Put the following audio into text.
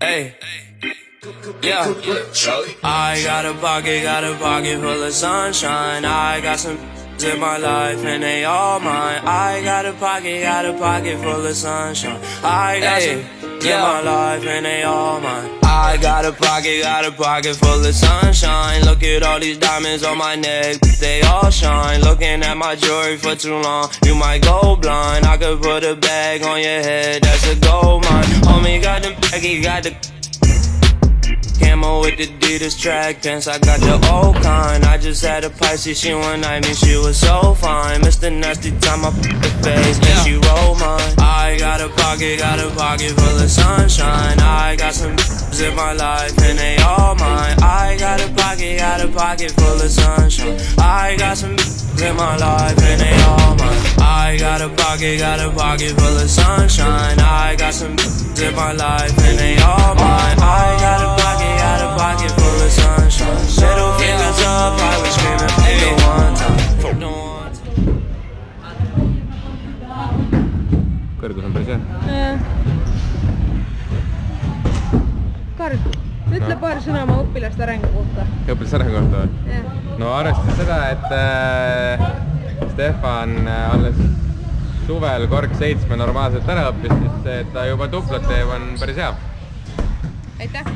Hey, yeah. I got a pocket full of sunshine. I got some in my life and they all mine. I got a pocket full of sunshine. I got some in my life and they all mine. I got a pocket full of sunshine. Look at all these diamonds on my neck, they all shine. Looking at my jewelry for too long, you might go blind. I could put a bag on your head, that's a gold mine. Homie got the baggy, got the camo with the Adidas track pants, I got the old kind. I just had a Pisces, she one night me, she was so fine. Mr. Nasty time I put the face, then she rolled mine. I got a pocket full of sunshine. I got some in my life and they all mine. I got a pocket full of sunshine. I got some in my life and they all mine. I got a pocket full of sunshine. I got some in my life and they all mine. I got a pocket full of sunshine. Middle fingers up, I was screaming for the one time. Kõrgus on päris hea. Karl, ütle paar sõna oma õpilaste arengu kohta. Õpilaste arengu kohta või? No arvestades seda, et Stefan alles suvel korg 7 normaalselt ära õppis, siis et ta juba tuplat teeb, on päris hea. Aitäh!